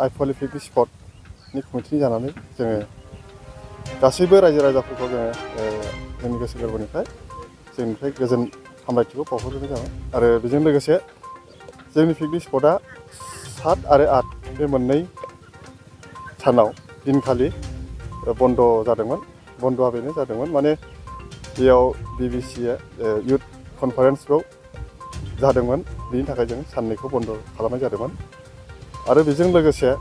आइफव picnic स्पटनि committee जानानै जोङो गासैबो रायजो राजाफोरखौ जोङो जोंनि गोसो गोरबोनिफ्राय गोजोन हामलायथिखौ बावहरनाय जाबाय। आरो बेजों लोगोसे जोंनि पिकनिक स्पटआ 7 आरो 8 बे मोननै सानाव दिनखालि बन्द जादोंमोन। बन्दआ बेनो जादोंमोन माने बेयाव BBC इयुथ कनफारेन्सखौ जादोंमोन, बिनि थाखाय जों साननैखौ बन्द खालामनाय जादोंमोन। आरो बेजों लोगोसे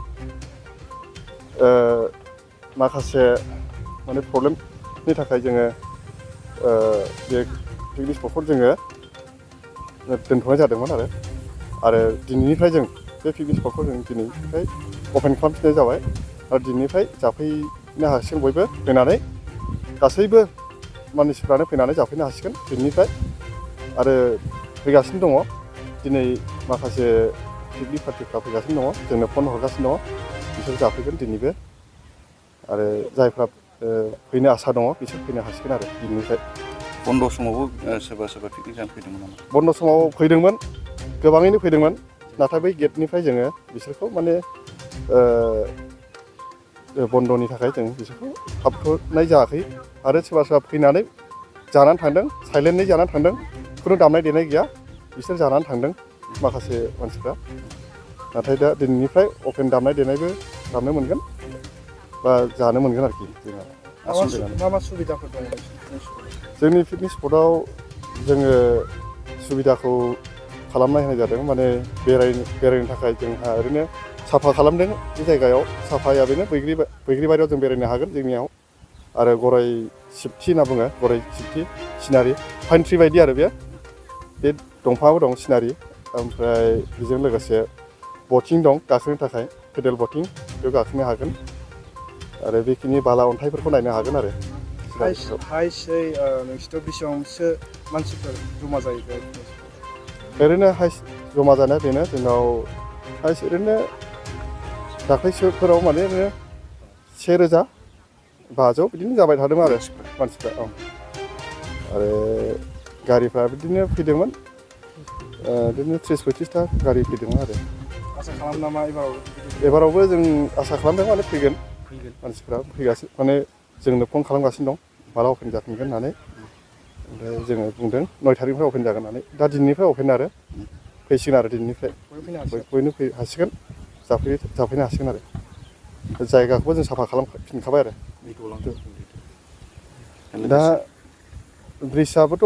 माखासे माने प्रब्लेमनि थाखाय जोङो बे पिकनिक स्पटखौ जोङो दोनथ'नाय जादोंमोन। आरो दिनैनिफ्राय जों बे पिकनिक स्पटखौ जों दिनैनिफ्राय अपेन खालामफिननाय जाबाय। आरो दिनैनिफ्राय जाफैनो हासिगोन, बयबो फैनानै गासैबो मानसिफ्रानो फैनानै जाफैनो हासिगोन दिनैनिफ्राय। आरो फैगासिनो दङ, दिनै माखासे पिकनिक पार्टिफ्रा फैगासिनो दङ, जोंनो फन हरगासिनो दङ, बिसोर जाफैगोन दिनैबो। आरो जायफ्रा फैनो आसा दङ बिसोर फैनो हासिगोन आरो दिनैनिफ्राय। बन्द समावबो सोरबा पिकनिक जानो फैदोंमोन नामा? बन्द समाव फैदोंमोन, गोबाङैनो फैदोंमोन। नाथाय बै गेटनिफ्राय जोङो बिसोरखौ माने बन्दनि थाखाय जों बिसोरखौ हाबथ'नाय जायाखै। आरो सोरबा फैनानै जानानै थांदों, साइलेन्टयै जानानै थांदों, खुनु दामनाय देनाय गैया, बिसोर जानानै थांदों माखासे मानसिफ्रा। नाथाय दा दिनैनिफ्राय अपेन दामनाय देनायबो दामनो मोनगोन बा जानो मोनगोन आरोखि। मा मा सुबिदाफोर दङ जोंनि पिकनिक स्पटआव? जोङो सुबिदाखौ खालामना होनाय जादों, माने बेरायनो थाखाय जोंहा ओरैनो साफा खालामदों। बे जायगायाव साफाया बेनो बैग्रिबारियाव जों बेरायनो हागोन जोंनियाव। आरो गराय सिबथि होनना बुङो, गराय सिबथि सिनारि पाइन ट्रि बायदि आरो बे दंफाङाबो दं सिनारि। ओमफ्राय बेजों लोगोसे बटिं दं, गाखोनो थाखाय पेडेल बटिं, बेयाव गाखोनो हागोन। आरो बेखिनि बाला अन्थाइफोरखौ नायनो हागोन आरो। हाइसै नोंसिनाव बेसेबांसो मानसिफोर जमा जायो? ओरैनो हाइस जमा जानाया बेनो, जोंनाव हाइस ओरैनो दाख्लैसोफोराव माने ओरैनो 1500 बिदिनो जाबाय थादों आरो मानसिफ्रा। आरो गारिफ्रा बिदिनो फैदोंमोन, बिदिनो 30-35टा गारि फैदोंमोन आरो। आसा खालाम नामा एबारावबो जों आसा खालामदों माने फैगोन मानसिफ्रा फैगासिनो, माने जोंनो फन खालामगासिनो दं माला अपेन जाफिनगोन होननानै। ओमफ्राय जोङो बुंदों 9 तारिखनिफ्राय अपेन जागोन होननानै। दा दिनैनिफ्राय अपेन आरो फैसिगोन आरो दिनैनिफ्राय बयनो हासिगोन, जाफैनो हासिगोन आरो। जायगाखौबो जों साफा खालामफिनखाबाय आरो। दा ब्रिजआबोथ'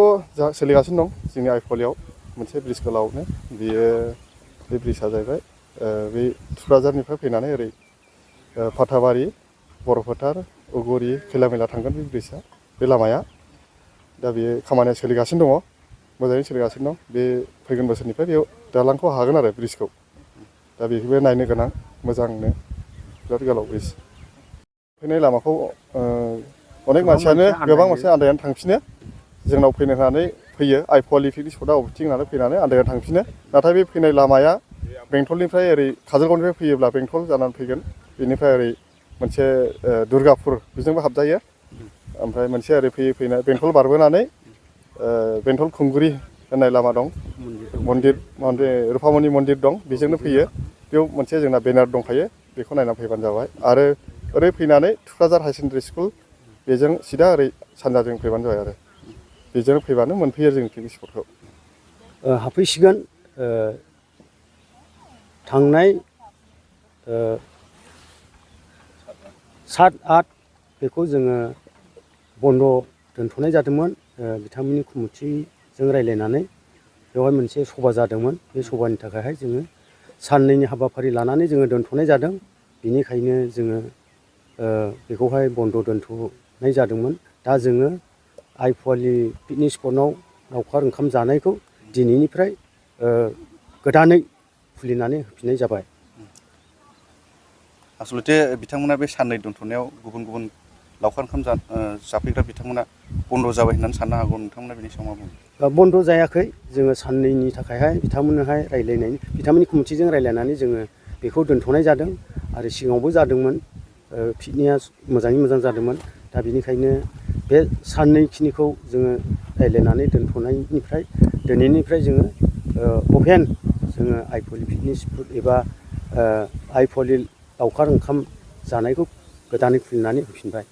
सोलिगासिनो दं जोंनि आइफवालियाव, मोनसे ब्रिज गोलावनो। बे ब्रिजआ जाहैबाय बे थुक्राझारनिफ्राय फैनानै ओरै फाथाबारि, बर'फोथार, उगुरि, खैलामैला थांगोन बे ब्रिजआ, बे लामाया। दा बेयो खामानिया सोलिगासिनो दङ, मोजाङै सोलिगासिनो दं। बे फैगोन बोसोरनिफ्राय बेयाव दालांखौ हागोन आरो, ब्रिजखौ। दा बेखौबो नायनो गोनां, मोजांनो बिराद गोलाव ब्रिज। फैनाय लामाखौ अनेक मानसियानो, गोबां मानसिया आन्दायनानै थांफिनो। जोंनाव फैनो होननानै फैयो, आइफवालि पिकनिक स्पटआ अबेथिं होननानै फैनानै आन्दायनानै थांफिनो। नाथाय बे फैनाय लामाया बेंटलनिफ्राय ओरै काजलगावनिफ्राय फैयोब्ला बेंटल जानानै फैगोन, बेनिफ्राय ओरै मोनसे दुर्गापुर, बेजोंबो हाबजायो। ओमफ्राय मोनसे ओरै फैनाय बेंटल बारबोनानै बेंटल खुंगुरि होननाय लामा दं, मन्दिर रुफामनि मन्दिर दं, बेजोंनो फैयो। बेयाव मोनसे जोंना बेनार दंखायो, बेखौ नायनानै फैबानो जाबाय। आरो ओरै फैनानै थुक्राझार हायार सेकेन्डारि स्कुल, बेजों सिदा ओरै सानजाजों फैबानो जाबाय आरो। बेजों फैबानो मोनफैयो जोंनि पिकनिक स्पटखौ। हाबफैसिगोन। थांनाय 7-8 बेखौ जोङो बन्द दोनथ'नाय जादोंमोन। बिथांमोननि कमिटिजों रायज्लायनानै बेवहाय मोनसे सभा जादोंमोन। बे सभानि थाखायहाय जोङो साननैनि हाबाफारि लानानै जोङो दोनथ'नाय जादों। बेनिखायनो जोङो बेखौहाय बन्द दोनथ'नाय जादोंमोन। दा जोङो आइफवालि पिकनिक स्पटआव लावखार ओंखाम जानायखौ दिनैनिफ्राय गोदानै खुलिनानै होफिननाय जाबाय। आसलथे बिथांमोना बे साननै दोनथ'नायाव गुबुन गुबुन लावखार ओंखाम जाफैग्रा बिथांमोना बन्द जाबाय होननानै साननो हागौ, नोंथांमोना बेनि सायाव मा बुङो? बन्द जायाखै। जोङो साननैनि थाखायहाय बिथांमोननि कमिटिजों रायज्लायनानै जोङो बेखौ दोनथ'नाय जादों। आरो सिगाङावबो जादोंमोन, पिकनिकआ मोजाङै मोजां जादोंमोन। दा बेनिखायनो बे साननैखिनिखौ जोङो रायज्लायनानै दोनथ'नायनिफ्राय दिनैनिफ्राय जोङो अपेन, जोङो आइफवालि पिकनिक स्पट एबा आइफवालि लावखार ओंखाम जानायखौ गोदानै खुलिनानै होफिनबाय।